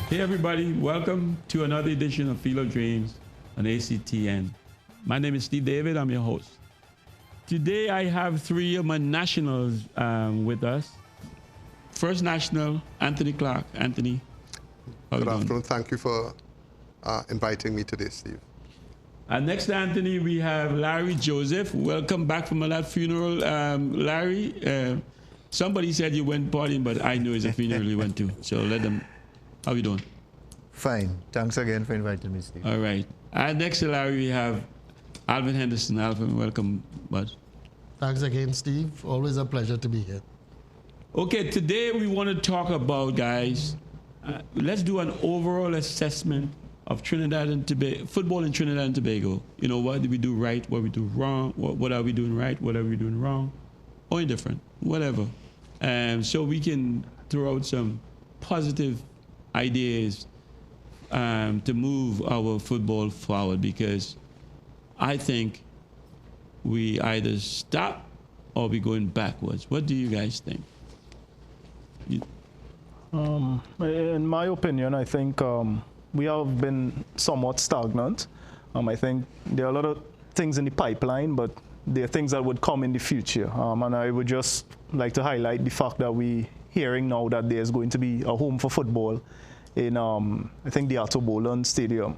Hey everybody, welcome to another edition of Field of Dreams on ACTN. My name is Steve David, I'm your host. Today I have three of my nationals with us. First national, Anthony Clark. Anthony, how Good you doing? afternoon. Thank you for inviting me today, Steve. And next to Anthony, we have Larry Joseph. Welcome back from that funeral. Larry, somebody said you went partying, but I know it's a funeral you went to. So let them, how you doing? Fine. Thanks again for inviting me, Steve. All right. And next to Larry, we have Alvin Henderson. Alvin, welcome, bud. Thanks again, Steve. Always a pleasure to be here. Okay, today we want to talk about, guys, let's do an overall assessment of Trinidad and Tobago, football in Trinidad and Tobago. You know, what did we do right, what we do wrong, what are we doing right, what are we doing wrong, or indifferent, whatever. So we can throw out some positive ideas to move our football forward, because I think we either stop or we're going backwards. What do you guys think? In my opinion, I think we have been somewhat stagnant. I think there are a lot of things in the pipeline, but there are things that would come in the future. And I would just like to highlight the fact that we're hearing now that there's going to be a home for football in, I think, the Atto Boland Stadium.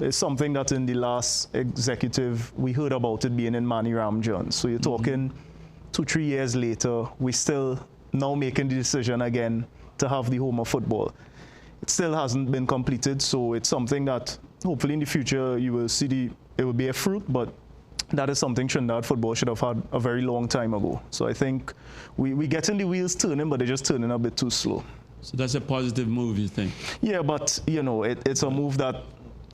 It's something that in the last executive, we heard about it being in Manny Ramjohn. So you're talking 2-3 years later, we still now making the decision again to have the home of football. It still hasn't been completed, so it's something that hopefully in the future you will see it will be a fruit, but that is something Trinidad football should have had a very long time ago. So I think we getting the wheels turning, but they're just turning a bit too slow. So that's a positive move, you think? Yeah, but you know, it's a move that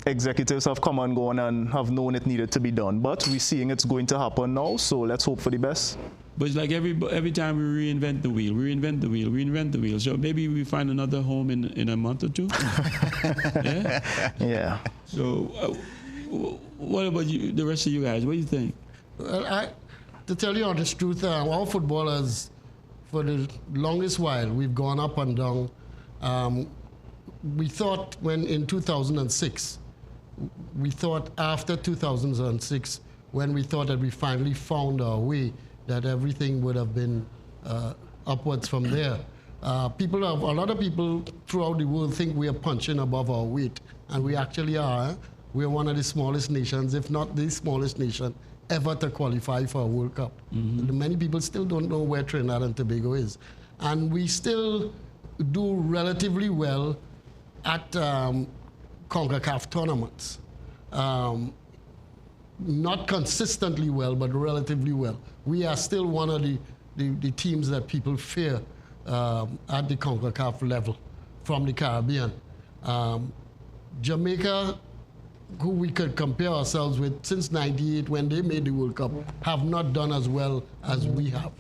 executives have come and gone and have known it needed to be done. But we're seeing it's going to happen now, so let's hope for the best. But it's like every time we reinvent the wheel. So maybe we find another home in a month or two. Yeah. Yeah. So what about you, the rest of you guys? What do you think? Well, to tell you honest truth, our footballers, for the longest while, we've gone up and down. We thought in 2006, we thought after 2006, when we thought that we finally found our way, that everything would have been upwards from there. A lot of people throughout the world think we are punching above our weight, and we actually are. We're one of the smallest nations, if not the smallest nation, ever to qualify for a World Cup. Many people still don't know where Trinidad and Tobago is. And we still do relatively well at CONCACAF tournaments. Not consistently well, but relatively well. We are still one of the teams that people fear at the CONCACAF level from the Caribbean. Jamaica, who we could compare ourselves with since '98 when they made the World Cup, have not done as well as we have.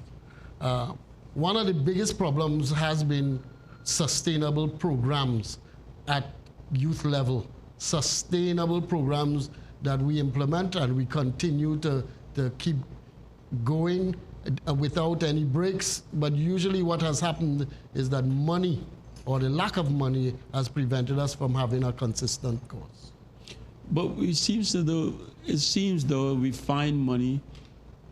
One of the biggest problems has been sustainable programs at youth level, sustainable programs that we implement and we continue to keep going without any breaks. But usually what has happened is that money or the lack of money has prevented us from having a consistent course. But it seems though we find money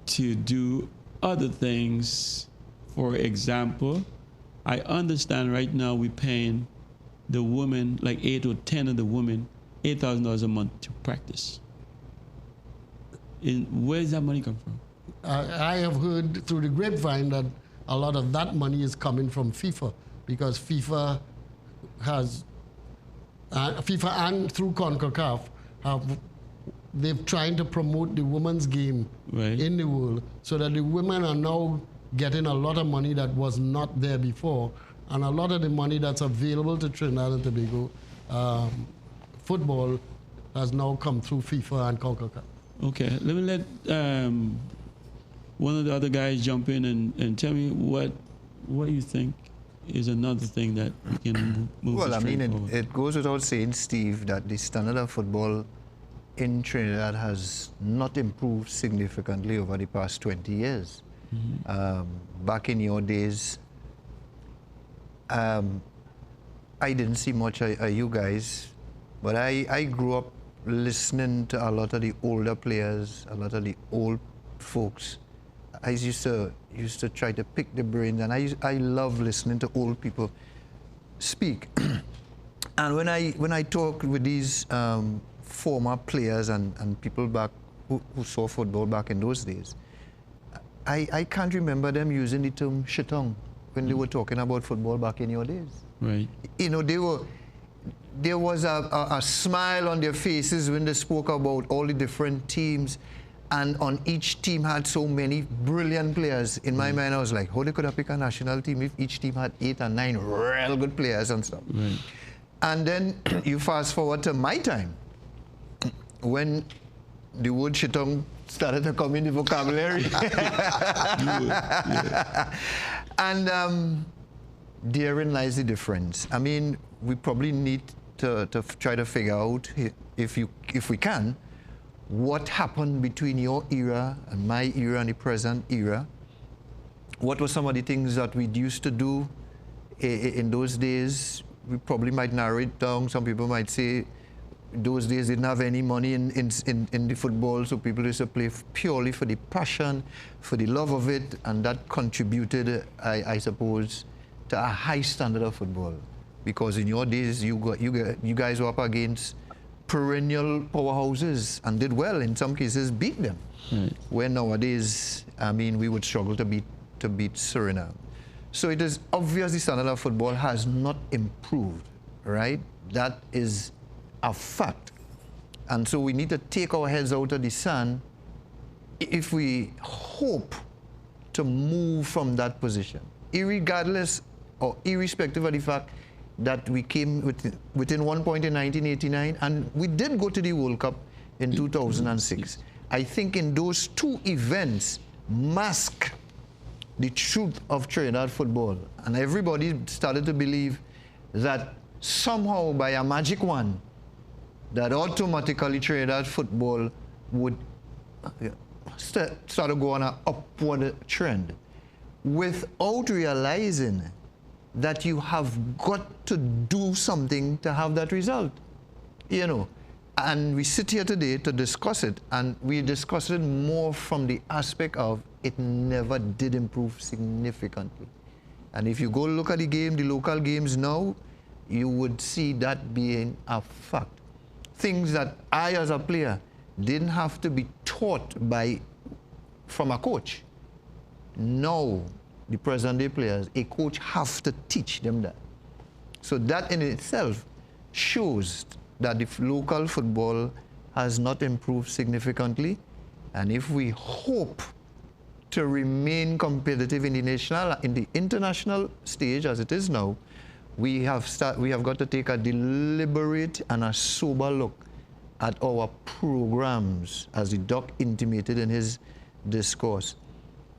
to do other things. For example, I understand right now we're paying the women, like 8 or 10 of the women, $8,000 a month to practice. Where does that money come from? I have heard through the grapevine that a lot of that money is coming from FIFA, because FIFA and through CONCACAF they've tried to promote the women's game in the world, so that the women are now getting a lot of money that was not there before, and a lot of the money that's available to Trinidad and Tobago football has now come through FIFA and CONCACAF. Okay, let me let one of the other guys jump in and tell me what you think is another thing that we can move. Well, I mean, forward. it goes without saying, Steve, that the standard of football in Trinidad has not improved significantly over the past 20 years. Back in your days, I didn't see much of you guys, but I grew up listening to a lot of the older players, a lot of the old folks. I used to try to pick the brains, and I love listening to old people speak. And when I talk with these former players and people back who saw football back in those days, I can't remember them using the term shitong when they were talking about football back in your days. Right. You know, there was a smile on their faces when they spoke about all the different teams, and on each team had so many brilliant players. In my mind, I was like, how they could have picked a national team if each team had 8 or 9 real good players and stuff. Right. And then you fast forward to my time, when the word shitong started to come in the vocabulary. And therein lies the difference. I mean, we probably need to try to figure out, if we can, what happened between your era and my era and the present era. What were some of the things that we used to do in those days? We probably might narrow it down. Some people might say those days didn't have any money in the football, so people used to play purely for the passion, for the love of it, and that contributed, I suppose, to a high standard of football. Because in your days, you guys were up against perennial powerhouses and did well. In some cases, beat them. Right. Where nowadays, I mean, we would struggle to beat Suriname. So it is obvious the standard of football has not improved, right? That is a fact. And so we need to take our heads out of the sand if we hope to move from that position, irregardless or irrespective of the fact that we came within one point in 1989, and we did go to the World Cup in 2006. I think in those two events mask the truth of Trinidad football, and everybody started to believe that somehow by a magic wand, that automatically Trinidad football would start to go on an upward trend, without realizing that you have got to do something to have that result, you know. And we sit here today to discuss it, and we discuss it more from the aspect of it never did improve significantly. And if you go look at the game, the local games now, you would see that being a fact. Things that I, as a player, didn't have to be taught from a coach. Now, the present-day players, a coach has to teach them that. So that in itself shows that the local football has not improved significantly. And if we hope to remain competitive in the international stage as it is now, we have got to take a deliberate and a sober look at our programs, as the doc intimated in his discourse.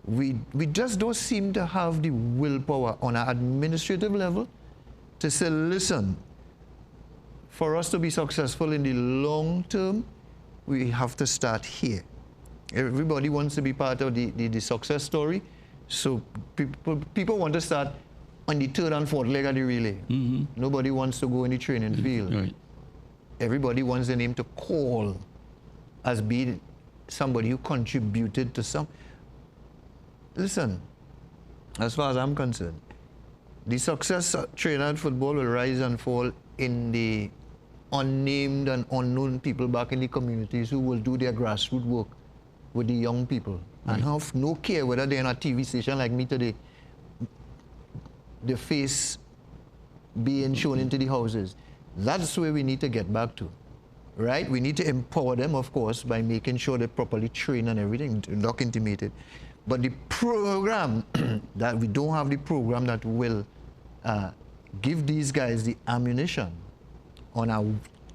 We just don't seem to have the willpower on an administrative level to say, listen, for us to be successful in the long term, we have to start here. Everybody wants to be part of the success story, so people want to start on the third and fourth leg of the relay. Mm-hmm. Nobody wants to go in the training field. Right. Everybody wants their name to call as being somebody who contributed to some. Listen, as far as I'm concerned, the success of Trinidad football will rise and fall in the unnamed and unknown people back in the communities who will do their grassroots work with the young people, right, and have no care whether they're in a TV station like me today, the face being shown into the houses. That's where we need to get back to, right? We need to empower them, of course, by making sure they're properly trained and everything, Doc intimated. But the program, that we don't have the program that will give these guys the ammunition on a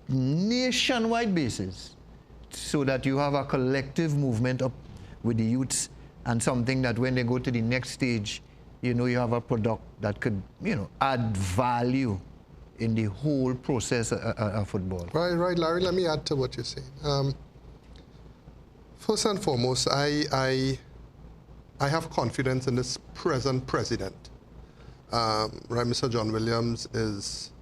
nationwide basis, so that you have a collective movement up with the youths, and something that when they go to the next stage, you know, you have a product that could, you know, add value in the whole process of football. Right, Larry, let me add to what you're saying. First and foremost, I have confidence in this present president. Right, Mr. John Williams is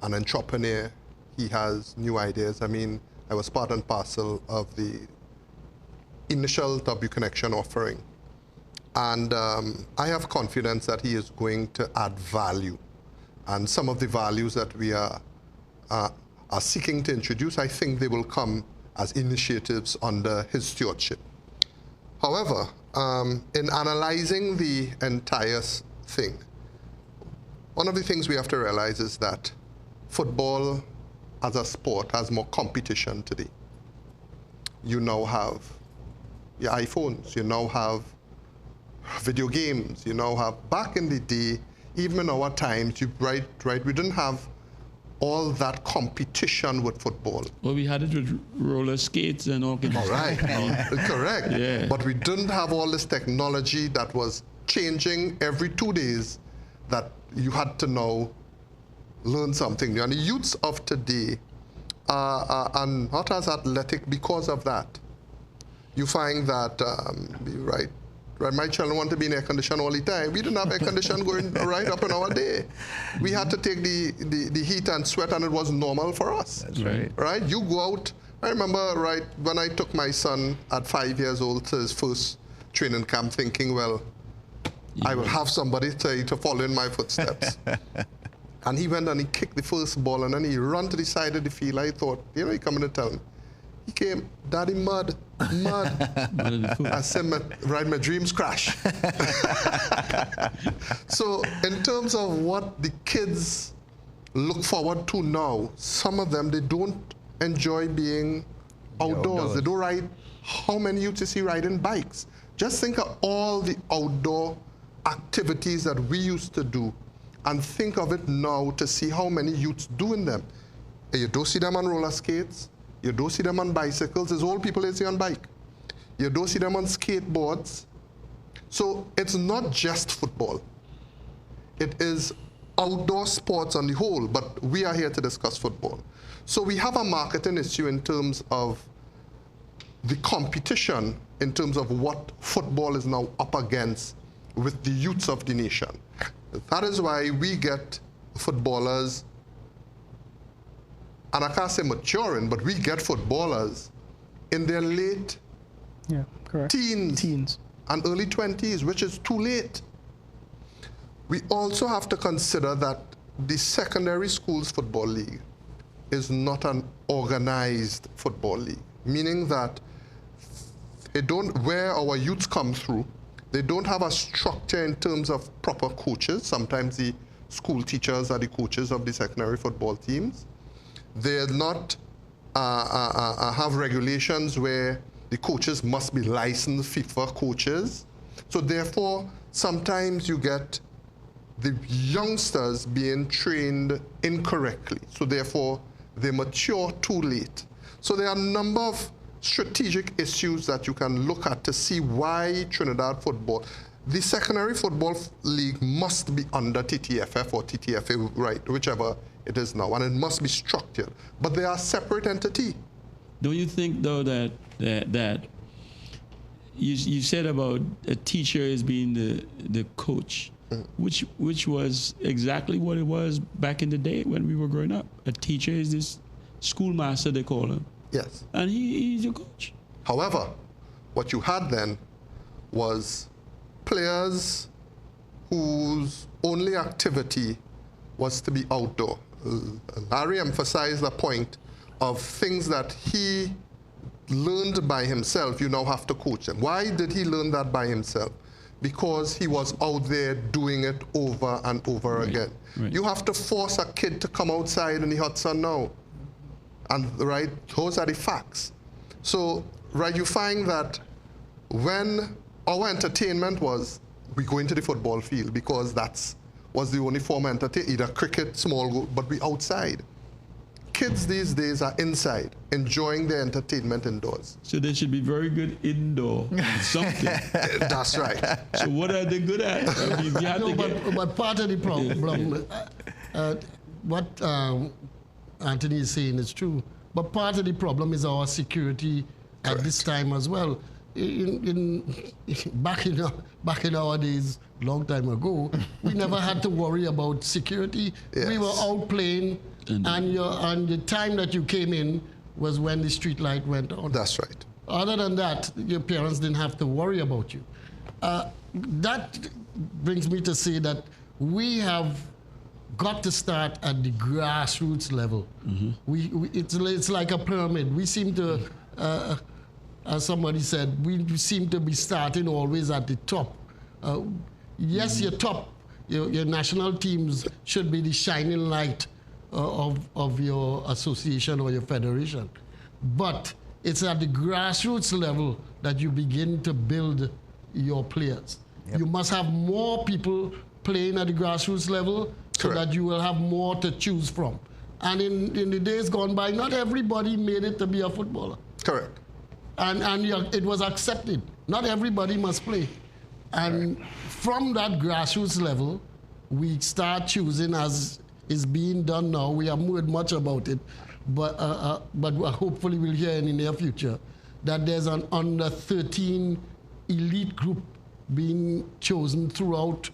an entrepreneur. He has new ideas. I mean, I was part and parcel of the initial W Connection offering. And I have confidence that he is going to add value. And some of the values that we are seeking to introduce, I think they will come as initiatives under his stewardship. However, in analyzing the entire thing, one of the things we have to realize is that football as a sport has more competition today. You now have your iPhones, you now have video games, you now have, back in the day, even in our times, we didn't have all that competition with football. Well, we had it with roller skates and all kinds of All right, stuff. correct. Yeah. But we didn't have all this technology that was changing every 2 days, that you had to now learn something new. And the youths of today are not as athletic because of that. You find that, right, my children want to be in air condition all the time. We didn't have air condition going right up in our day. We had to take the heat and sweat, and it was normal for us. That's right. Right? You go out. I remember, right, when I took my son at 5 years old to his first training camp, thinking, well, I will have somebody to follow in my footsteps. And he went and he kicked the first ball, and then he ran to the side of the field. I thought, you know, he coming to tell me. He came, Daddy, mud. I said, my dreams crash. So in terms of what the kids look forward to now, some of them, they don't enjoy being outdoors. They don't ride. How many youths you see riding bikes? Just think of all the outdoor activities that we used to do, and think of it now to see how many youths doing them. You don't see them on roller skates. You don't see them on bicycles. There's old people you see on bike. You don't see them on skateboards. So it's not just football. It is outdoor sports on the whole, but we are here to discuss football. So we have a marketing issue in terms of the competition, in terms of what football is now up against with the youths of the nation. That is why we get footballers, and I can't say maturing, but we get footballers in their late teens and early 20s, which is too late. We also have to consider that the secondary schools football league is not an organized football league, meaning that they don't, where our youths come through, they don't have a structure in terms of proper coaches. Sometimes the school teachers are the coaches of the secondary football teams. They're not have regulations where the coaches must be licensed FIFA coaches. So therefore, sometimes you get the youngsters being trained incorrectly. So therefore, they mature too late. So there are a number of strategic issues that you can look at to see why Trinidad football, the secondary football league must be under TTFF or TTFA, right, whichever it is now, and it must be structured. But they are separate entity. Don't you think, though, that you said about a teacher as being the coach, which was exactly what it was back in the day when we were growing up. A teacher is this schoolmaster, they call him. Yes. And he's a coach. However, what you had then was players whose only activity was to be outdoor. Larry emphasized the point of things that he learned by himself. You now have to coach him. Why did he learn that by himself? Because he was out there doing it over and over again. Right. You have to force a kid to come outside in the hot sun now. And right, those are the facts. So, right, you find that when our entertainment was, we go into the football field because that's was the only form of entertainment, either cricket, small goal, but we outside. Kids these days are inside, enjoying their entertainment indoors. So they should be very good indoor something. That's right. So what are they good at? I mean, you have No, to but part of the problem, what Anthony is saying is true, but part of the problem is our security at this time as well. Back in our days, long time ago, we never had to worry about security. Yes. We were out playing, and the time that you came in was when the street light went on. That's right. Other than that, your parents didn't have to worry about you. That brings me to say that we have got to start at the grassroots level. It's like a pyramid. We seem to, as somebody said, we seem to be starting always at the top. Yes, your top, your national teams should be the shining light of your association or your federation. But it's at the grassroots level that you begin to build your players. Yep. You must have more people playing at the grassroots level so Correct. that you will have more to choose from. And in the days gone by, not everybody made it to be a footballer. Correct. And it was accepted. Not everybody must play. And from that grassroots level, we start choosing, as is being done now. We haven't heard much about it, but hopefully we'll hear in the near future that there's an under 13 elite group being chosen throughout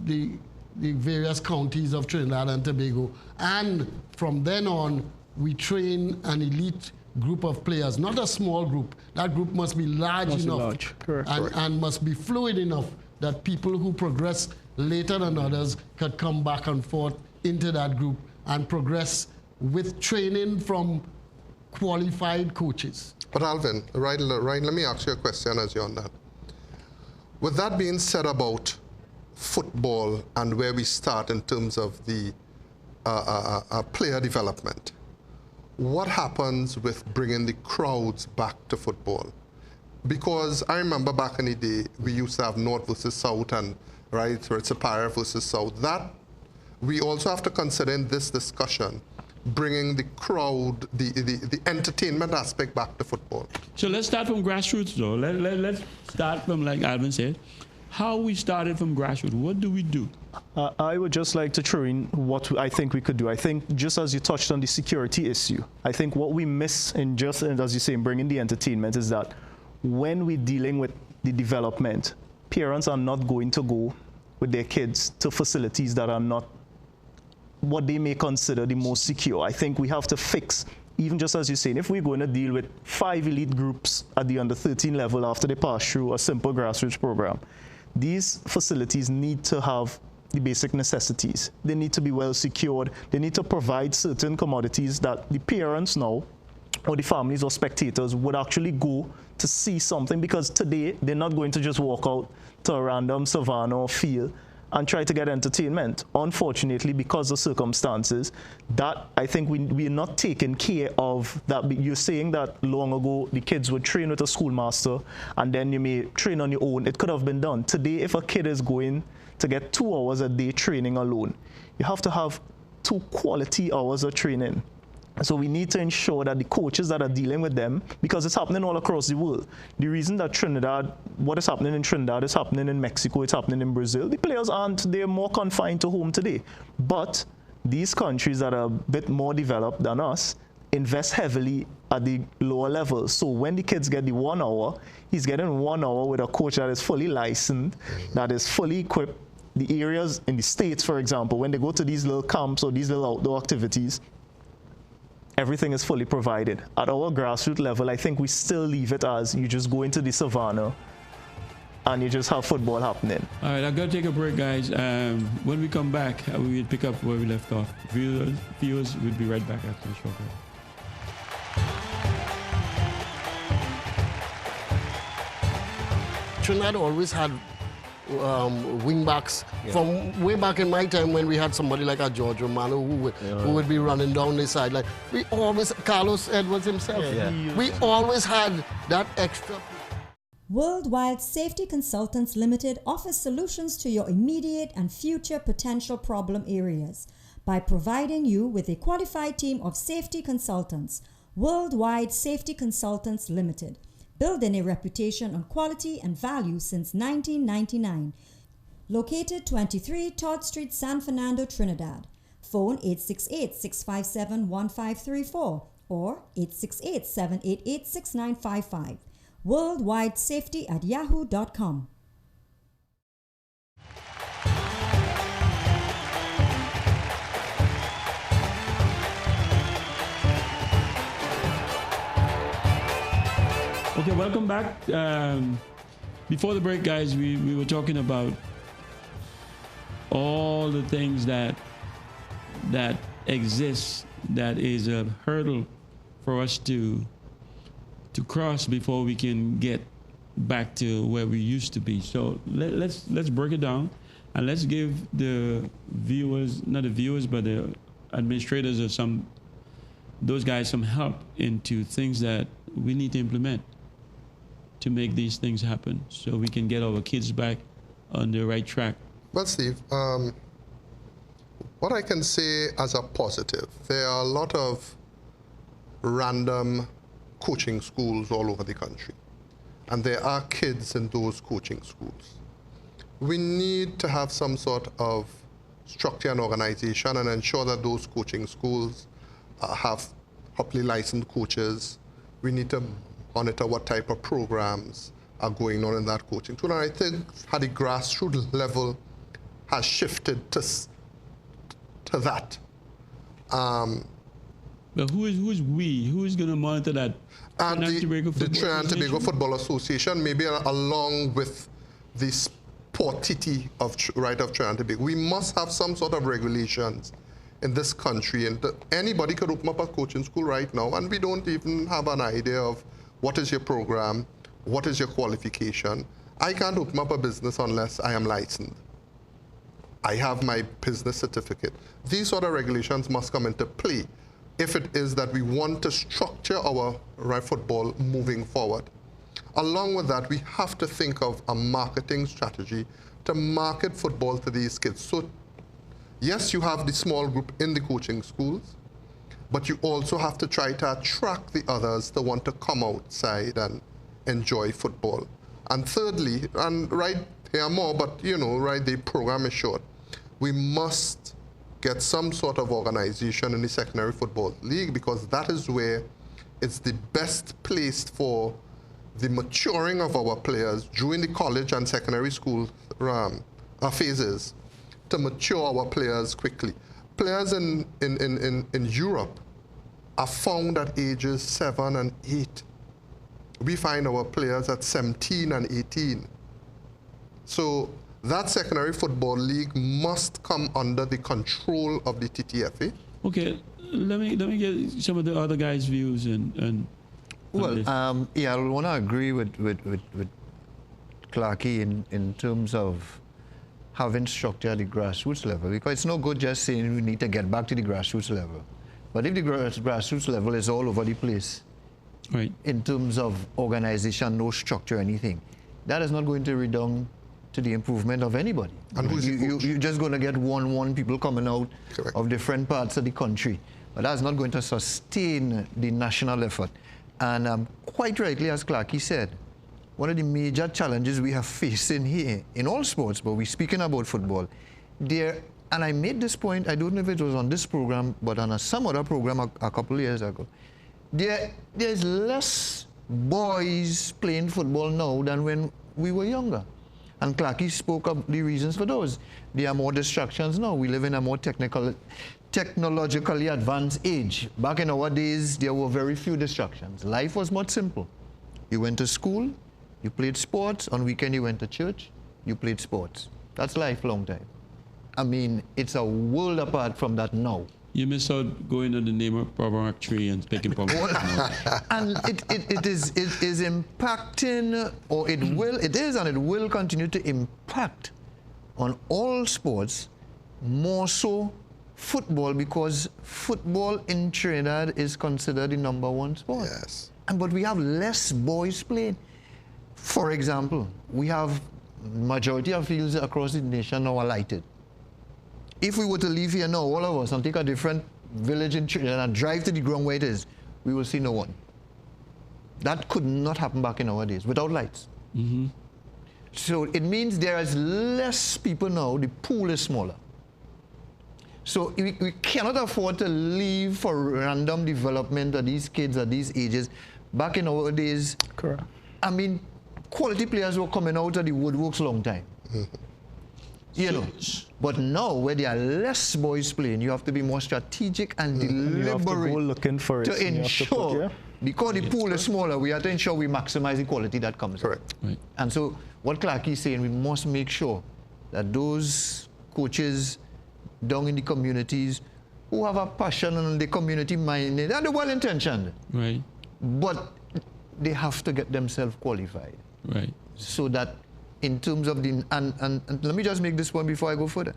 the various counties of Trinidad and Tobago. And from then on, we train an elite group of players, not a small group. That group must be large enough Correct. and must be fluid enough that people who progress later than others could come back and forth into that group and progress with training from qualified coaches. But Alvin, Ryan, let me ask you a question as you're on that. With that being said about football and where we start in terms of the player development, what happens with bringing the crowds back to football? Because I remember back in the day, we used to have North versus South, and right, so it's a Para versus South. That we also have to consider in this discussion, bringing the crowd, the entertainment aspect back to football. So let's start from grassroots, though. Let's start from, like Alvin said, how we started from grassroots. What do we do? I would just like to throw in what I think we could do. I think just as you touched on the security issue, I think what we miss in just, as you say, in bringing the entertainment is that when we're dealing with the development, parents are not going to go with their kids to facilities that are not what they may consider the most secure. I think we have to fix, even just as you're saying, if we're going to deal with 5 elite groups at the under 13 level after they pass through a simple grassroots program, these facilities need to have the basic necessities. They need to be well secured. They need to provide certain commodities that the parents now, or the families or spectators, would actually go to see something, because today they're not going to just walk out to a random savannah or field and try to get entertainment. Unfortunately, because of circumstances, that I think we're not taking care of that. You're saying that long ago the kids would train with a schoolmaster and then you may train on your own. It could have been done. Today, if a kid is going to get 2 hours a day training alone, you have to have 2 quality hours of training. So we need to ensure that the coaches that are dealing with them, because it's happening all across the world. The reason that Trinidad, what is happening in Trinidad is happening in Mexico, it's happening in Brazil. The players aren't, they're more confined to home today. But these countries that are a bit more developed than us invest heavily at the lower levels. So when the kids get the 1 hour, he's getting 1 hour with a coach that is fully licensed, that is fully equipped. The areas in the States, for example, when they go to these little camps or these little outdoor activities, everything is fully provided. At our grassroots level, I think we still leave it as you just go into the savannah and you just have football happening. All right, I've got to take a break, guys. When we come back, we will pick up where we left off. Viewers, we'll be right back after the short break. Trinidad always had wing backs from way back in my time when we had somebody like a George Romano who would be running down the sideline. We always, Carlos Edwards himself, we always had that extra. Worldwide Safety Consultants Limited offers solutions to your immediate and future potential problem areas by providing you with a qualified team of safety consultants. Worldwide Safety Consultants Limited, building a reputation on quality and value since 1999. Located 23 Todd Street, San Fernando, Trinidad. Phone 868-657-1534 or 868-788-6955. worldwidesafety@yahoo.com. Okay, welcome back. Before the break, guys, we were talking about all the things that exist that is a hurdle for us to cross before we can get back to where we used to be. So let's break it down, and let's give the viewers, not the viewers, but the administrators or those guys some help into things that we need to implement to make these things happen so we can get our kids back on the right track. Well, Steve, what I can say as a positive, there are a lot of random coaching schools all over the country, and there are kids in those coaching schools. We need to have some sort of structure and organization and ensure that those coaching schools have properly licensed coaches. We need to monitor what type of programs are going on in that coaching school. And I think at the grassroots level has shifted to that. But who is we? Who is going to monitor that? And the Trinidad and Tobago Football Association, maybe along with the Sportity of Trinidad and Tobago. We must have some sort of regulations in this country. And anybody could open up a coaching school right now, and we don't even have an idea of what is your program, what is your qualification. I can't open up a business unless I am licensed. I have my business certificate. These sort of regulations must come into play if it is that we want to structure our football moving forward. Along with that, we have to think of a marketing strategy to market football to these kids. So, yes, you have the small group in the coaching schools, but you also have to try to attract the others to want to come outside and enjoy football. And thirdly, and right here more, but the program is short. We must get some sort of organization in the secondary football league, because that is where it's the best place for the maturing of our players during the college and secondary school phases to mature our players quickly. Players in Europe are found at ages 7 and 8. We find our players at 17 and 18. So that secondary football league must come under the control of the TTFA. Okay, let me get some of the other guys' views and well, yeah, I want to agree with Clarky in terms of having structure at the grassroots level, because it's no good just saying we need to get back to the grassroots level. But if the grassroots level is all over the place, right, in terms of organization, no structure, anything, that is not going to redound to the improvement of anybody. And you're just going to get one people coming out Correct. of different parts of the country. But that's not going to sustain the national effort. And quite rightly, as Clarky said, one of the major challenges we have facing here in all sports, but we're speaking about football, and I made this point, I don't know if it was on this program, but on some other program a couple of years ago, there's less boys playing football now than when we were younger. And Clarky spoke of the reasons for those. There are more distractions now. We live in a more technologically advanced age. Back in our days, there were very few distractions. Life was much simple. You went to school, you played sports. On weekend, you went to church, you played sports. That's life long time. I mean, it's a world apart from that now. You miss out going on the name of Proverb tree and picking Proverb. And it is impacting, or it is and it will continue to impact on all sports, more so football, because football in Trinidad is considered the #1 sport. Yes. But we have less boys playing. For example, we have majority of fields across the nation now are lighted. If we were to leave here now, all of us, and take a different village in Trinidad and drive to the ground where it is, we will see no one. That could not happen back in our days without lights. Mm-hmm. So it means there is less people now, the pool is smaller. So we cannot afford to leave for random development of these kids at these ages. Back in our days, correct. I mean, quality players were coming out of the woodworks long time. You know, but now where there are less boys playing, you have to be more strategic and deliberate you have to go looking for it. to ensure Because the pool is smaller, we have to ensure we maximize the quality that comes. Correct. Right. And so what Clark is saying, we must make sure that those coaches down in the communities who have a passion and the community minded and they're well intentioned, Right. but they have to get themselves qualified. Right. So that in terms of the, and let me just make this point before I go further.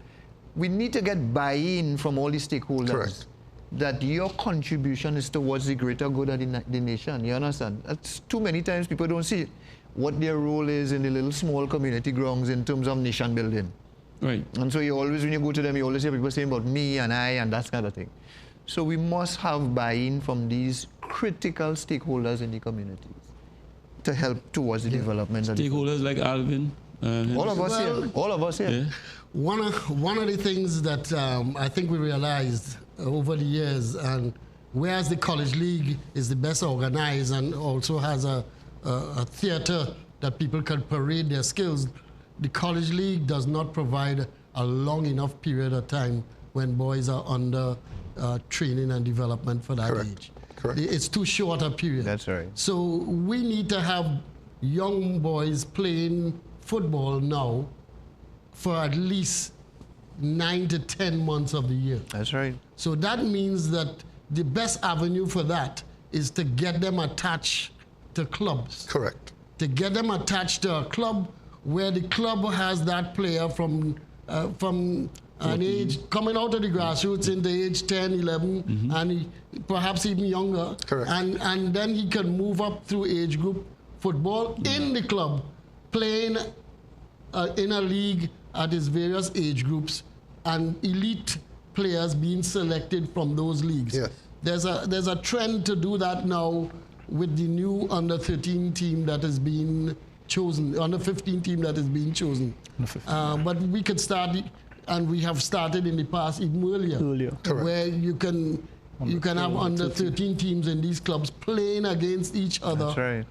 We need to get buy-in from all the stakeholders. Correct. That your contribution is towards the greater good of the nation. You understand? That's too many times people don't see what their role is in the little small community grounds in terms of nation building. Right. And so you always, when you go to them, you always hear people saying about me and I and that kind of thing. So we must have buy-in from these critical stakeholders in the communities to help towards the development of the Stakeholders like Alvin. all of us Well, here. All of us here. Yeah. One of the things that I think we realized over the years, and whereas the college league is the best organized and also has a theater that people can parade their skills, the college league does not provide a long enough period of time when boys are under training and development for that Correct. age. Correct. It's too short a period. That's right. So we need to have young boys playing football now for at least 9 to 10 months of the year. That's right. So that means that the best avenue for that is to get them attached to clubs. Correct. To get them attached to a club where the club has that player from an age coming out of the grassroots in the age 10, 11, and perhaps even younger. Correct. And then he can move up through age group football in the club, playing in a league at his various age groups, and elite players being selected from those leagues. Yes. There's a trend to do that now with the new under 13 team that is being chosen, under 15 team that is being chosen. But we could start, and we have started in the past even earlier. Correct. Where you can have under 13 teams in these clubs playing against each other. That's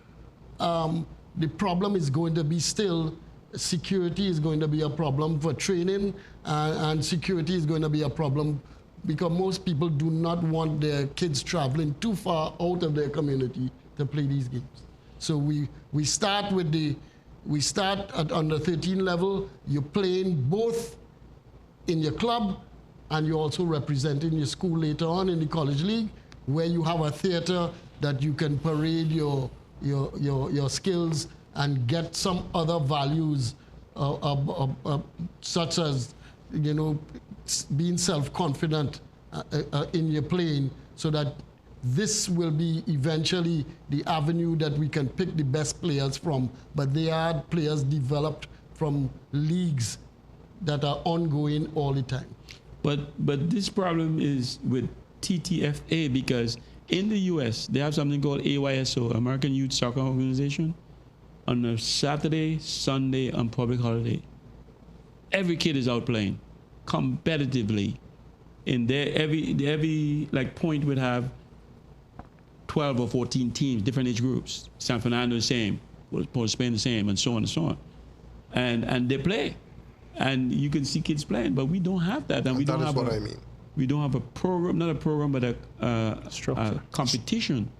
right. The problem is going to be still security is going to be a problem for training, and security is going to be a problem because most people do not want their kids traveling too far out of their community to play these games. So we start at under 13 level. You're playing both in your club, and you're also representing your school later on in the college league, where you have a theater that you can parade your skills and get some other values, such as, being self-confident in your playing, so that this will be eventually the avenue that we can pick the best players from. But they are players developed from leagues that are ongoing all the time. But this problem is with TTFA, because in the U.S. they have something called AYSO, American Youth Soccer Organization. On a Saturday, Sunday, and public holiday, every kid is out playing competitively. In there, every point would have 12 or 14 teams, different age groups. San Fernando the same, Port Spain the same, and so on and so on. And they play, and you can see kids playing, but we don't have that, and we don't That is have what I mean. We don't have a program, not a program, but a competition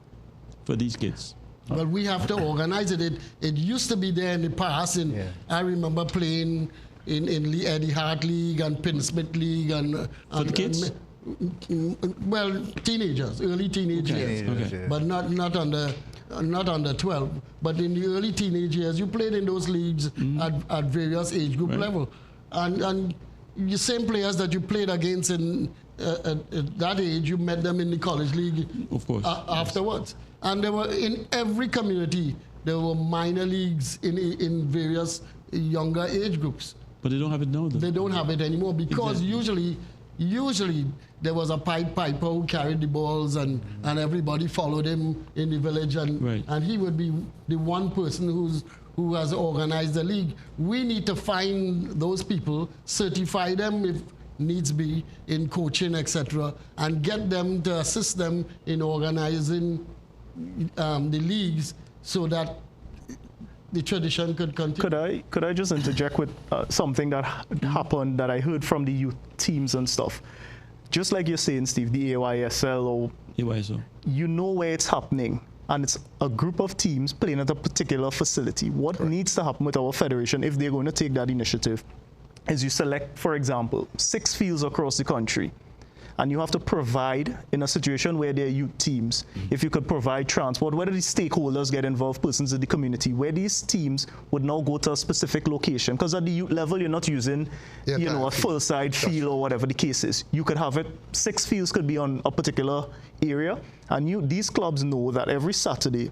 for these kids. But we have to organize it. It used to be there in the past, and I remember playing in the Eddie Hart League and Pin Smith League and kids? Well, teenagers, early teenage years, Okay. but not under 12. But in the early teenage years, you played in those leagues at various age group level, and the same players that you played against in at that age, you met them in the college league, Of course. Afterwards. And there were in every community there were minor leagues in various younger age groups. But they don't have it now, though. They don't have it anymore because Exactly. usually there was a piper who carried the balls and everybody followed him in the village, and he would be the one person who has organized the league. We need to find those people, certify them if needs be in coaching, etc., and get them to assist them in organizing the leagues so that the tradition could continue. Could I just interject with something that happened that I heard from the youth teams and stuff? Just like you're saying, Steve, the AYSL, or AYSO. you know where it's happening. and it's a group of teams playing at a particular facility. What needs to happen with our federation if they're going to take that initiative is you select, for example, 6 fields across the country, and you have to provide, in a situation where there are youth teams, if you could provide transport, whether the stakeholders get involved, persons in the community, where these teams would now go to a specific location. Because at the youth level, you're not using, a full-side field or whatever the case is. You could have it, 6 fields could be on a particular area, and these clubs know that every Saturday,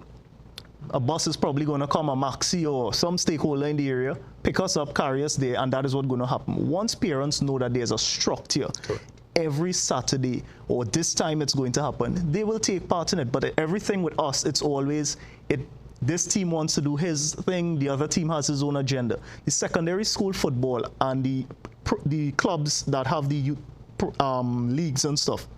a bus is probably going to come, a maxi or some stakeholder in the area, pick us up, carry us there, and that is what's going to happen. Once parents know that there's a structure, every Saturday or this time it's going to happen, they will take part in it. But everything with us, it's always, this team wants to do his thing, the other team has his own agenda. The secondary school football and the clubs that have the youth leagues and stuff,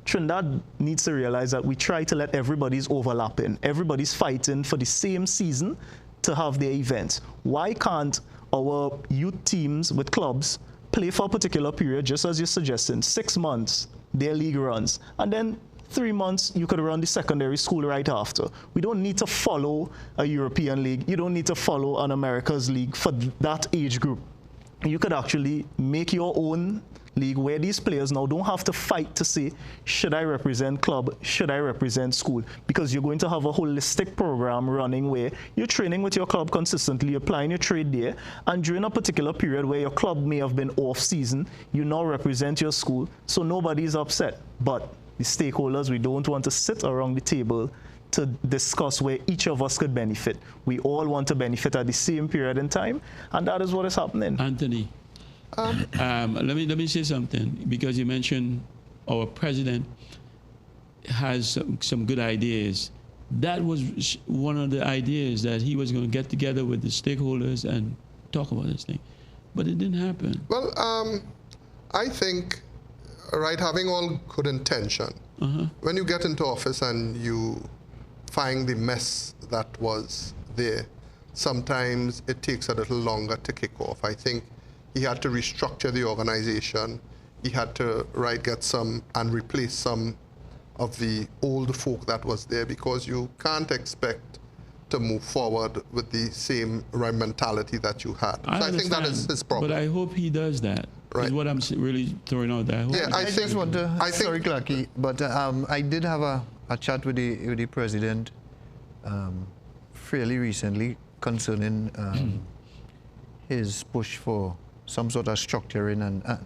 Trinidad needs to realize that we try to let everybody's overlapping. Everybody's fighting for the same season to have their events. Why can't our youth teams with clubs play for a particular period, just as you're suggesting, 6 months, their league runs, and then 3 months, you could run the secondary school right after. We don't need to follow a European league. You don't need to follow an America's league for that age group. You could actually make your own league where these players now don't have to fight to say, should I represent club, should I represent school? Because you're going to have a holistic program running where you're training with your club consistently, applying your trade there, and during a particular period where your club may have been off season, you now represent your school, so nobody's upset. But the stakeholders, we don't want to sit around the table to discuss where each of us could benefit. We all want to benefit at the same period in time, and that is what is happening. Anthony, let me say something, because you mentioned our president has some good ideas. That was one of the ideas, that he was going to get together with the stakeholders and talk about this thing, but it didn't happen. Well, I think, right, having all good intention, when you get into office and you find the mess that was there, sometimes it takes a little longer to kick off. I think he had to restructure the organization. He had to, get some and replace some of the old folk that was there, because you can't expect to move forward with the same mentality that you had. I think that is his problem. But I hope he does that. Right. Is what I'm really throwing out there. I just want to, sorry, Clarky, but I did have a chat with the president fairly recently concerning his push for some sort of structuring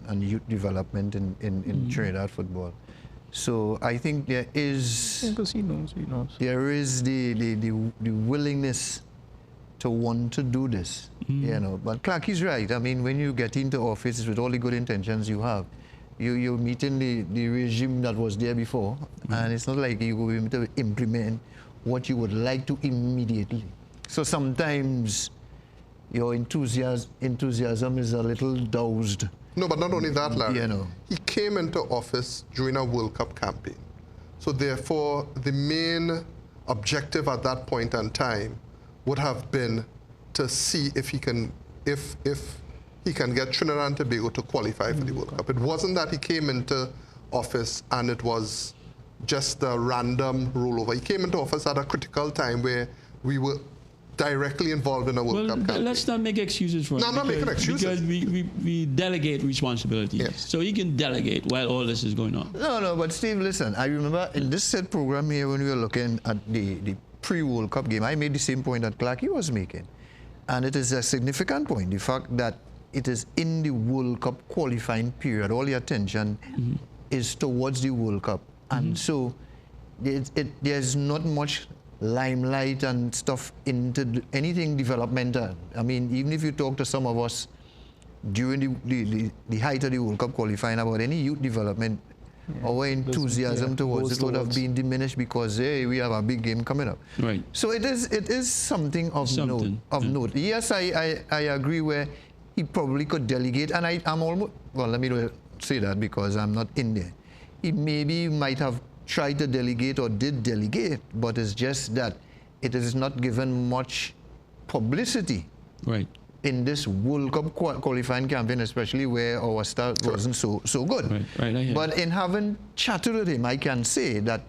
and youth development in Trinidad football. So I think there is, because he knows. There is the willingness to want to do this, But Clarky's right. I mean, when you get into office with all the good intentions you have, you're meeting the regime that was there before, and it's not like you're going to implement what you would like to immediately. So sometimes your enthusiasm is a little doused. No, but not only that, Larry. He came into office during a World Cup campaign. So therefore, the main objective at that point in time would have been to see if he can get Trinidad and Tobago to qualify for the World Cup. It wasn't that he came into office and it was just a random rollover. He came into office at a critical time where we were directly involved in a World Cup campaign. Let's not make excuses for it. No, I'm not making excuses. Because we delegate responsibilities. Yes. So he can delegate while all this is going on. No, but Steve, listen, I remember in this set program here when we were looking at the pre-World Cup game, I made the same point that Clarky was making. And it is a significant point, the fact that it is in the World Cup qualifying period. All the attention is towards the World Cup. And so there's not much limelight and stuff into anything developmental. I mean, even if you talk to some of us during the height of the World Cup qualifying about any youth development, our enthusiasm towards it would have been diminished because, hey, we have a big game coming up. Right. So it is something of note. Yes, I agree where he probably could delegate, and I'm almost, well, let me say that because I'm not in there. He maybe might have tried to delegate or did delegate, but it's just that it is not given much publicity in this World Cup qualifying campaign, especially where our start wasn't so good. Right, but in having chatted with him, I can say that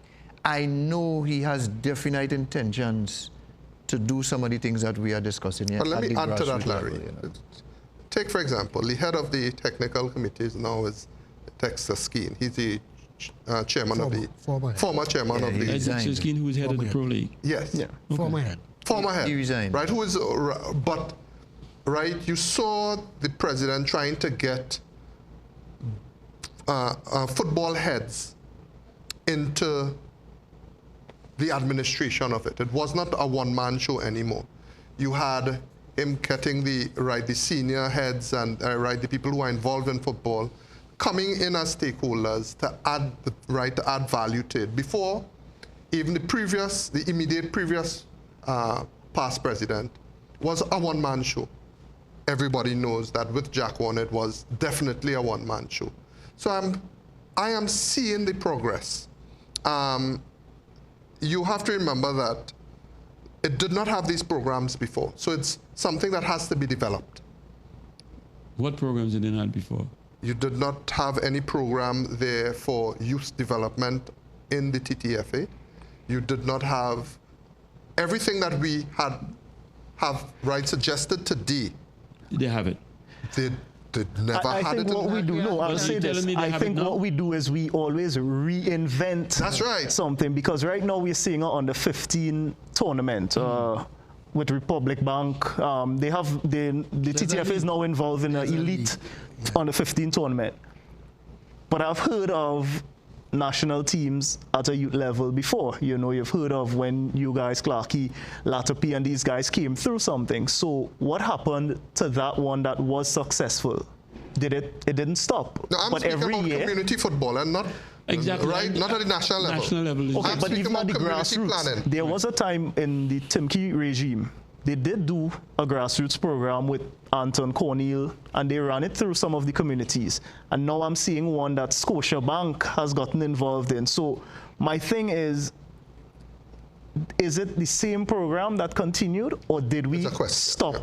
I know he has definite intentions to do some of the things that we are discussing here. But let at me the add to that, grassroots Larry. level, you know. Take, for example, the head of the technical committees now is Dexter Skeen. He's the chairman of the former chairman of the resigned. Dexter Skeen, who is head of the Pro League. yes, Former head. former head, He resigned. right? Who is but right? You saw the president trying to get football heads into the administration of it. It was not a one-man show anymore. You had him getting the senior heads and the people who are involved in football coming in as stakeholders to add value to it. Before, even the immediate previous past president was a one-man show. Everybody knows that with Jack Warner, it was definitely a one-man show. So I am seeing the progress. You have to remember that it did not have these programs before. So it's something that has to be developed. What programs did they not have before? You did not have any program there for youth development in the TTFA. You did not have everything that we have suggested today. They have it. They never I had think it. what we do, no, I'll Are say you this. telling me they I have it think now? what we do is we always reinvent That's right. something, because right now we're seeing it on the 15 tournament with Republic Bank. The TTFA is now involved in the elite on the 15 tournament. But I've heard of national teams at a youth level before. You know, you've heard of when you guys, Clarkey, Latopi, and these guys came through something. So what happened to that one that was successful? It didn't stop. No, I'm but speaking every about year, community football and not Exactly. right, not at the national level. National level is okay, I'm but speaking even at about the community grassroots, planning. there was a time in the Timkey regime, they did do a grassroots program with Anton Cornell, and they ran it through some of the communities. And now I'm seeing one that Scotiabank has gotten involved in. So my thing is it the same program that continued, or did we It's a question, stop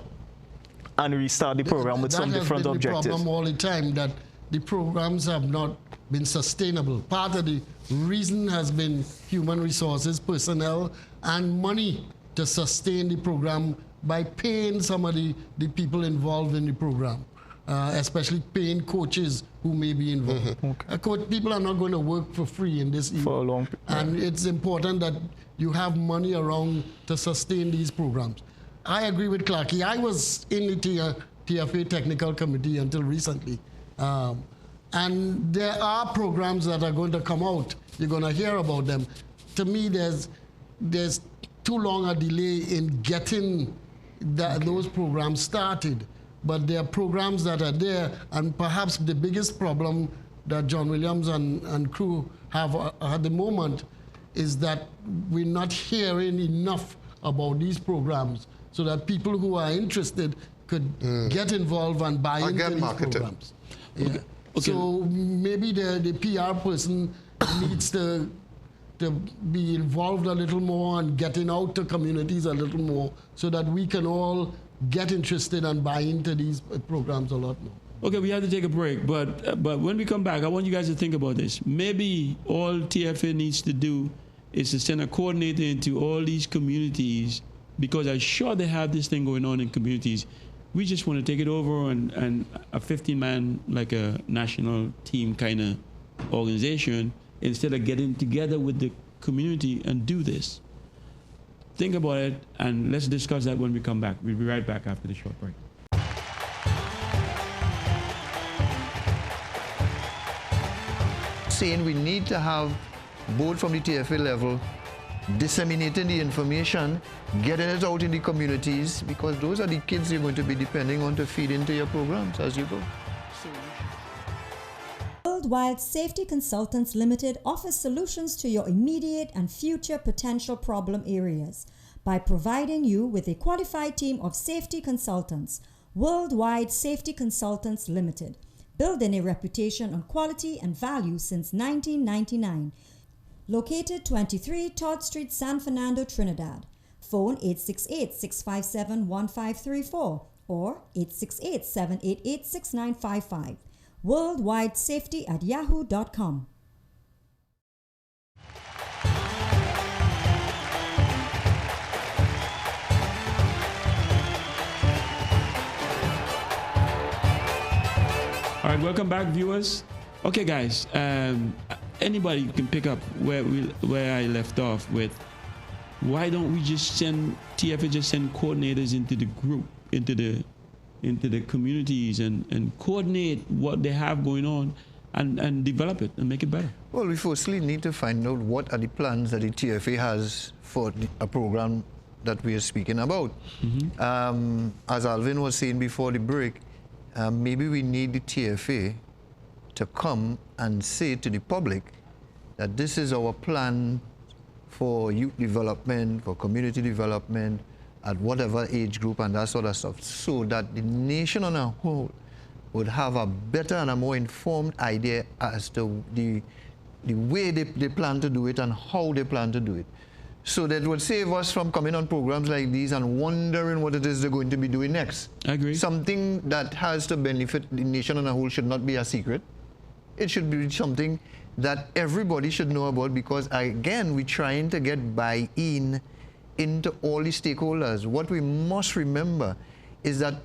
and restart the program with some different That has been objectives? the problem all the time, that the programs have not been sustainable. Part of the reason has been human resources, personnel, and money to sustain the program by paying some of the people involved in the program, especially paying coaches who may be involved. People are not going to work for free in this For a long period. And it's important that you have money around to sustain these programs. I agree with Clarkey. I was in the TFA Technical Committee until recently. And there are programs that are going to come out. You're going to hear about them. To me, there's too long a delay in getting those programs started. But there are programs that are there, and perhaps the biggest problem that John Williams and crew have at the moment is that we're not hearing enough about these programs so that people who are interested could get involved and buy into get these marketed. programs. Yeah. Okay. So maybe the PR person needs to be involved a little more and getting out to communities a little more so that we can all get interested and buy into these programs a lot more. Okay, we have to take a break, but when we come back, I want you guys to think about this. Maybe all TFA needs to do is to send a coordinator into all these communities, because I'm sure they have this thing going on in communities. We just want to take it over and a 15-man, like a national team kind of organization, instead of getting together with the community and do this. Think about it, and let's discuss that when we come back. We'll be right back after the short break. Saying we need to have, both from the TFA level, disseminating the information, getting it out in the communities, because those are the kids you're going to be depending on to feed into your programs as you go. Worldwide Safety Consultants Limited offers solutions to your immediate and future potential problem areas by providing you with a qualified team of safety consultants. Worldwide Safety Consultants Limited, building a reputation on quality and value since 1999. Located 23 Todd Street, San Fernando, Trinidad. Phone 868-657-1534 or 868-788-6955. Worldwide Safety at yahoo.com. All right, welcome back, viewers. Okay, guys. Anybody can pick up where I left off with. Why don't we just send TFA just send coordinators into the group, into the communities, and coordinate what they have going on, and develop it and make it better. Well, we firstly need to find out what are the plans that the TFA has for a program that we are speaking about. As Alvin was saying before the break, maybe we need the TFA to come and say to the public that this is our plan for youth development, for community development, at whatever age group and that sort of stuff, so that the nation on a whole would have a better and a more informed idea as to the way they plan to do it and how they plan to do it. So that would save us from coming on programs like these and wondering what it is they're going to be doing next. I agree. Something that has to benefit the nation on a whole should not be a secret. It should be something that everybody should know about, because, again, we're trying to get buy-in into all the stakeholders. What we must remember is that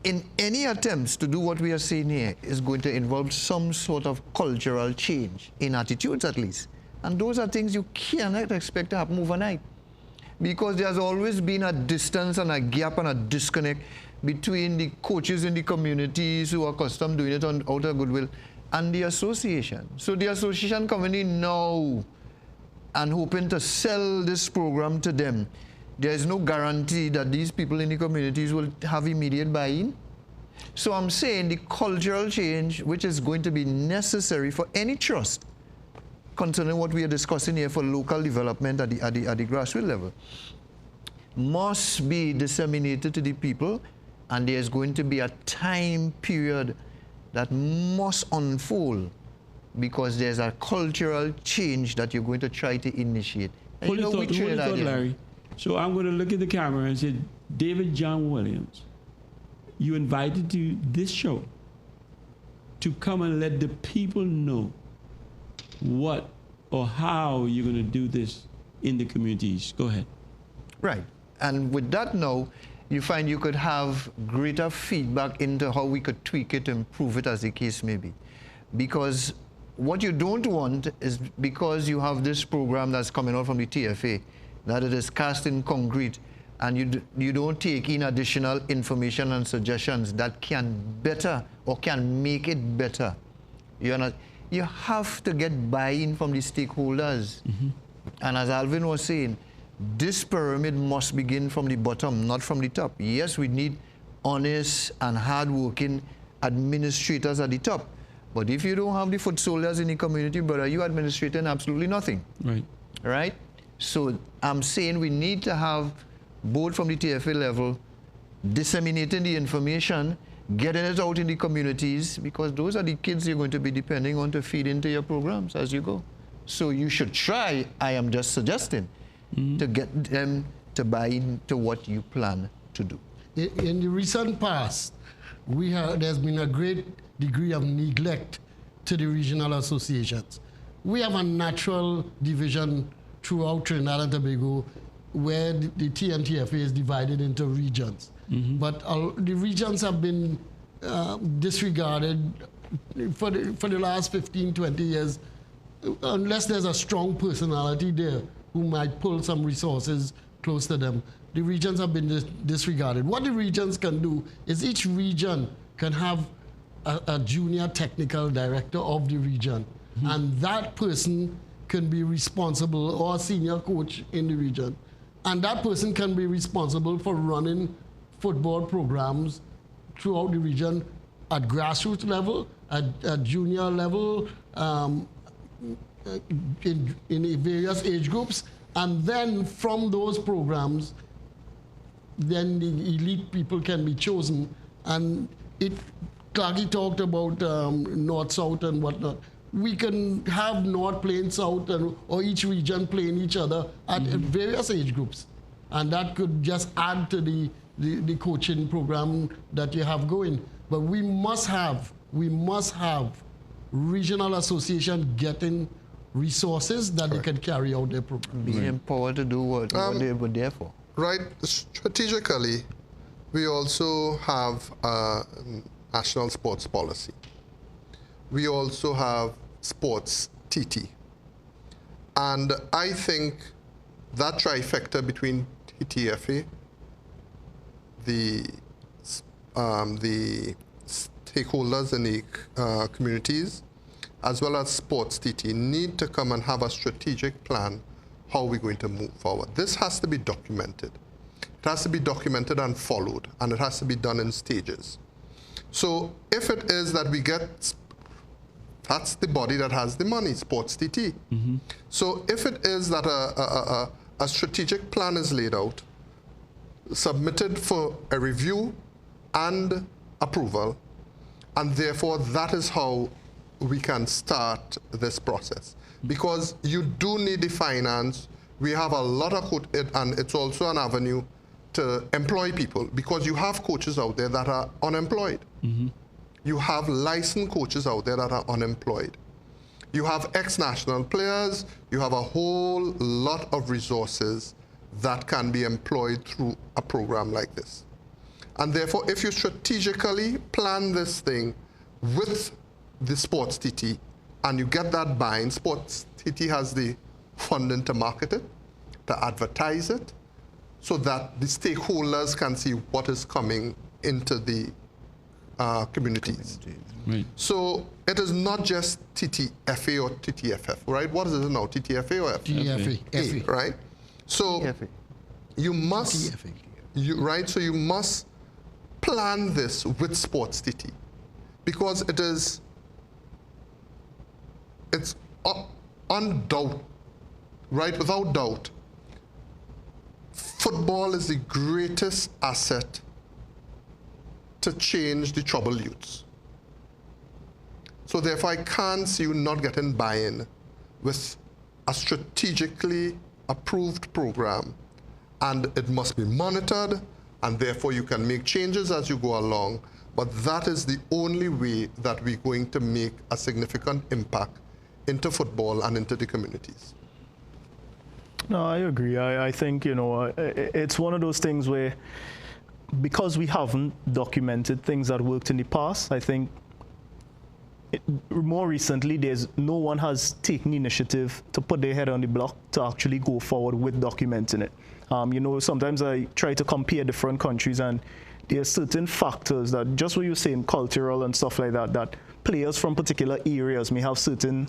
in any attempts to do what we are saying here is going to involve some sort of cultural change, in attitudes at least. And those are things you cannot expect to happen overnight, because there's always been a distance and a gap and a disconnect between the coaches in the communities who are accustomed doing it out of goodwill and the association. So the association coming in now and hoping to sell this program to them, there is no guarantee that these people in the communities will have immediate buy-in. So I'm saying the cultural change, which is going to be necessary for any trust concerning what we are discussing here for local development at the grassroots level, must be disseminated to the people, and there's going to be a time period that must unfold, because there's a cultural change that you're going to try to initiate. And Hold your thought, Larry. So I'm going to look at the camera and say, David John Williams, you invited to this show to come and let the people know what or how you're going to do this in the communities. Go ahead. Right. And with that now, you find you could have greater feedback into how we could tweak it, improve it, as the case may be. Because what you don't want is, because you have this program that's coming out from the TFA, that it is cast in concrete, and you don't take in additional information and suggestions that can better or can make it better. You have to get buy-in from the stakeholders. And as Alvin was saying, this pyramid must begin from the bottom, not from the top. Yes, we need honest and hard-working administrators at the top. But if you don't have the foot soldiers in the community, brother, you're administrating absolutely nothing. Right. Right? So I'm saying we need to have, both from the TFA level, disseminating the information, getting it out in the communities, because those are the kids you're going to be depending on to feed into your programs as you go. So you should try, I am just suggesting, to get them to buy into what you plan to do. In the recent past, there's been a great degree of neglect to the regional associations. We have a natural division throughout Trinidad and Tobago where the TNTFA is divided into regions. But the regions have been disregarded for the last 15, 20 years, unless there's a strong personality there who might pull some resources close to them. The regions have been disregarded. What the regions can do is each region can have a junior technical director of the region, and that person can be responsible, or a senior coach in the region, and that person can be responsible for running football programs throughout the region at grassroots level, at junior level, in various age groups, and then from those programs, then the elite people can be chosen. And Clarky talked about North-South and whatnot. We can have North playing South, or each region playing each other at various age groups. And that could just add to the coaching program that you have going. But we must have regional association getting resources that they can carry out their program. Being empowered to do what they were there for. Right. Strategically, we also have a National Sports Policy. We also have Sports TT. And I think that trifecta between TTFA, the stakeholders in the communities, as well as Sports TT, need to come and have a strategic plan how we're going to move forward. This has to be documented. It has to be documented and followed, and it has to be done in stages. So if it is that we get, that's the body that has the money, Sports TT. So if it is that a strategic plan is laid out, submitted for a review and approval, and therefore that is how we can start this process. Because you do need the finance. We have a lot of and it's also an avenue to employ people, because you have coaches out there that are unemployed. You have licensed coaches out there that are unemployed. You have ex-national players. You have a whole lot of resources that can be employed through a program like this. And therefore, if you strategically plan this thing with the Sports TT and you get that buy-in, Sports TT has the funding to market it, to advertise it, so that the stakeholders can see what is coming into the communities. Right. So it is not just TTFA or TTFF, right? What is it now, TTFA or F? TFA. Right? So TFA. you must, TFA. So you must plan this with Sports TT, because it's undoubted, right? Without doubt, football is the greatest asset to change the troubled youths. So therefore, I can't see you not getting buy-in with a strategically approved program, and it must be monitored, and therefore you can make changes as you go along. But that is the only way that we're going to make a significant impact into football and into the communities. No, I agree. I think, it's one of those things where, because we haven't documented things that worked in the past, I think more recently, no one has taken initiative to put their head on the block to actually go forward with documenting it. Sometimes I try to compare different countries, and there are certain factors that, just what you're saying, cultural and stuff like that, that players from particular areas may have certain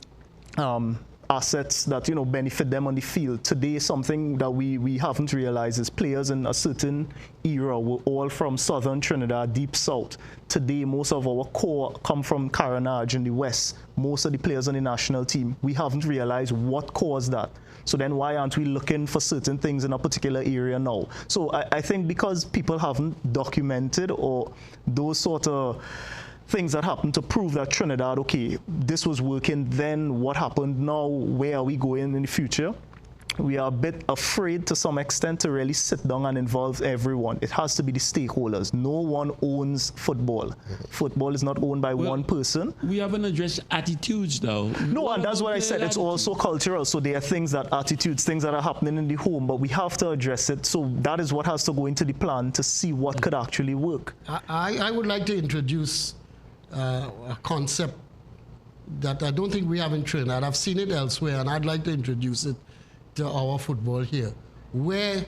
assets that benefit them on the field. Today, something that we haven't realized is players in a certain era were all from southern Trinidad, deep south. Today, most of our core come from Carenage in the west. Most of the players on the national team, we haven't realized what caused that. So then why aren't we looking for certain things in a particular area now? So I think because people haven't documented or those sort of things that happened to prove that Trinidad, okay, this was working then, what happened now, where are we going in the future? We are a bit afraid to some extent to really sit down and involve everyone. It has to be the stakeholders. No one owns football. Football is not owned by one person. We haven't addressed attitudes, though. No, and that's what I said. It's also cultural. So there are things that attitudes, things that are happening in the home, but we have to address it. So that is what has to go into the plan to see what could actually work. I would like to introduce a concept that I don't think we have in Trinidad. I've seen it elsewhere, and I'd like to introduce it to our football here, where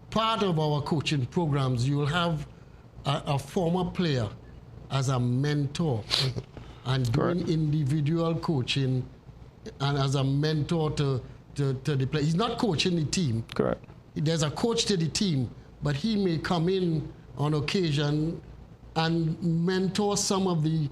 part of our coaching programs, you'll have a former player as a mentor and doing individual coaching and as a mentor to the player. He's not coaching the team. Correct. There's a coach to the team, but he may come in on occasion and mentor some of the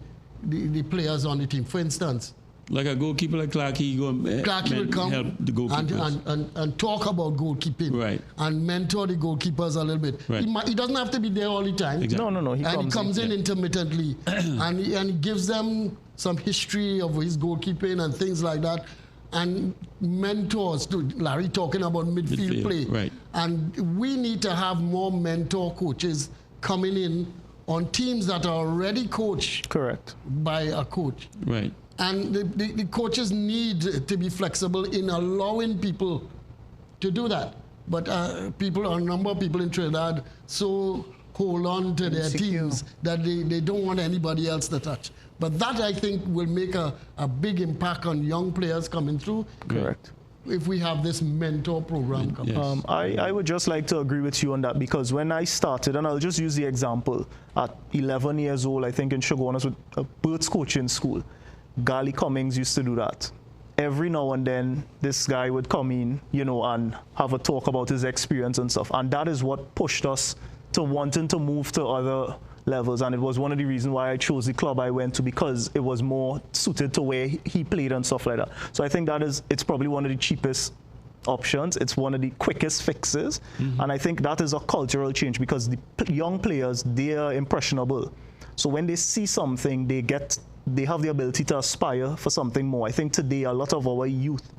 players on the team. For instance, like a goalkeeper like Clarkey, Clarkey will come help the goalkeepers. and talk about goalkeeping, right, and mentor the goalkeepers a little bit. Right. He doesn't have to be there all the time. Exactly. No. He comes in intermittently, and he gives them some history of his goalkeeping and things like that, and mentors to Larry talking about midfield play. Right. And we need to have more mentor coaches coming in on teams that are already coached by a coach. Right. And the coaches need to be flexible in allowing people to do that. But a number of people in Trinidad so hold on to their Insecure. teams that they don't want anybody else to touch. But that, I think, will make a big impact on young players coming through. Correct. If we have this mentor program coming. Yes. I would just like to agree with you on that, because when I started, and I'll just use the example, at 11 years old, I think in Shogunas with a Birds coaching school, Gali Cummings used to do that. Every now and then, this guy would come in, you know, and have a talk about his experience and stuff. And that is what pushed us to wanting to move to other levels. And it was one of the reasons why I chose the club I went to, because it was more suited to where he played and stuff like that. So I think it's probably one of the cheapest options. It's one of the quickest fixes. And I think that is a cultural change, because the young players, they are impressionable. So when they see something, they have the ability to aspire for something more. I think today a lot of our youth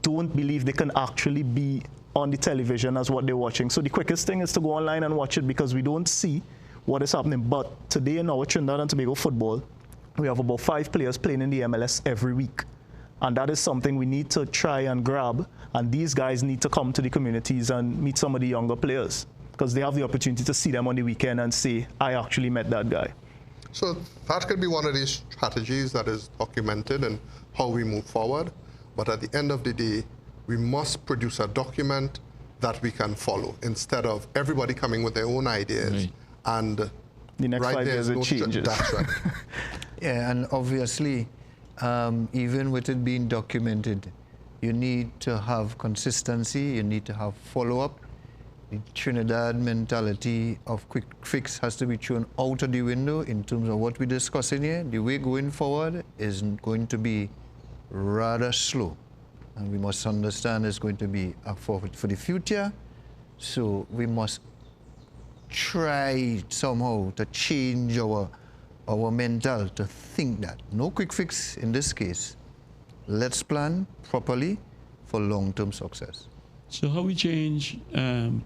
don't believe they can actually be on the television as what they're watching. So the quickest thing is to go online and watch it, because we don't see what is happening. But today in our Trinidad and Tobago football, we have about 5 players playing in the MLS every week. And that is something we need to try and grab. And these guys need to come to the communities and meet some of the younger players, because they have the opportunity to see them on the weekend and say, I actually met that guy. So that could be one of these strategies that is documented and how we move forward. But at the end of the day, we must produce a document that we can follow, instead of everybody coming with their own ideas. Right. And The next 5 years it changes. That's right. Yeah, and obviously, even with it being documented, you need to have consistency, you need to have follow-up. The Trinidad mentality of quick fix has to be thrown out of the window in terms of what we're discussing here. The way going forward is going to be rather slow. And we must understand it's going to be a forward for the future. So we must try somehow to change our mental to think that. No quick fix in this case. Let's plan properly for long-term success. So how we change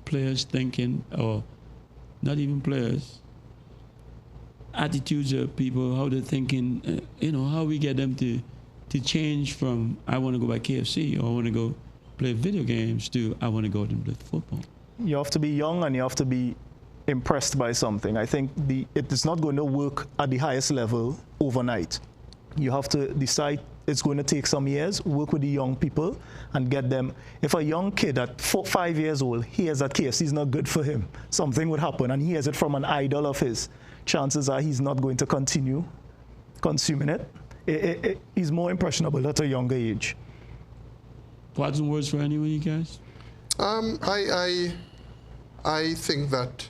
players' thinking, or not even players, attitudes of people, how they're thinking, how we get them to change from, I want to go buy KFC, or I want to go play video games, to I want to go out and play football. You have to be young and you have to be impressed by something. I think it is not going to work at the highest level overnight. You have to decide it's going to take some years, work with the young people and get them. If a young kid at 5 years old hears that KFC is not good for him, something would happen, and he hears it from an idol of his, chances are he's not going to continue consuming it. He's more impressionable at a younger age. Thoughts and words for any of you guys? I think that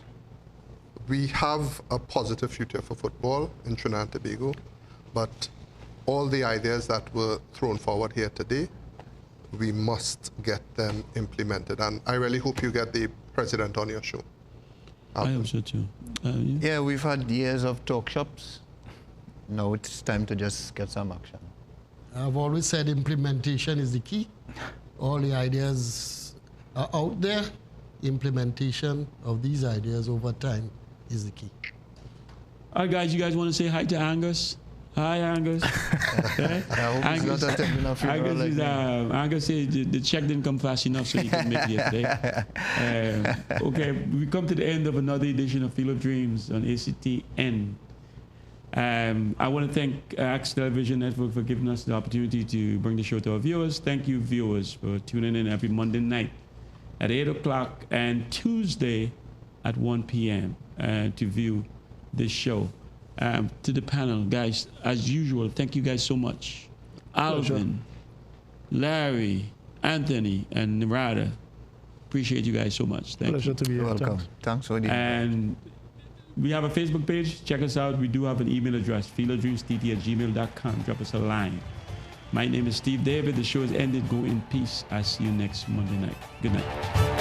we have a positive future for football in Trinidad and Tobago, but all the ideas that were thrown forward here today, we must get them implemented. And I really hope you get the president on your show. I hope so too. Yeah, we've had years of talk shops. Now it's time to just get some action. I've always said implementation is the key. All the ideas are out there. Implementation of these ideas over time is the key. All right, guys, you guys want to say hi to Angus? Hi, Angus. Okay. I hope he's not attending a funeral like me. Angus said the check didn't come fast enough, so he couldn't make it today. Okay, we come to the end of another edition of Field of Dreams on ACTN. I want to thank Axe Television Network for giving us the opportunity to bring the show to our viewers. Thank you, viewers, for tuning in every Monday night at 8 o'clock and Tuesday at 1 p.m. To view this show. To the panel, guys, as usual, thank you guys so much. Alvin, Larry, Anthony, and Narada. Appreciate you guys so much. Thank Pleasure you. to be here. Welcome. Thanks. Thanks for the And we have a Facebook page. Check us out. We do have an email address, fieldofdreamstt@gmail.com. Drop us a line. My name is Steve David. The show is ended. Go in peace. I'll see you next Monday night. Good night.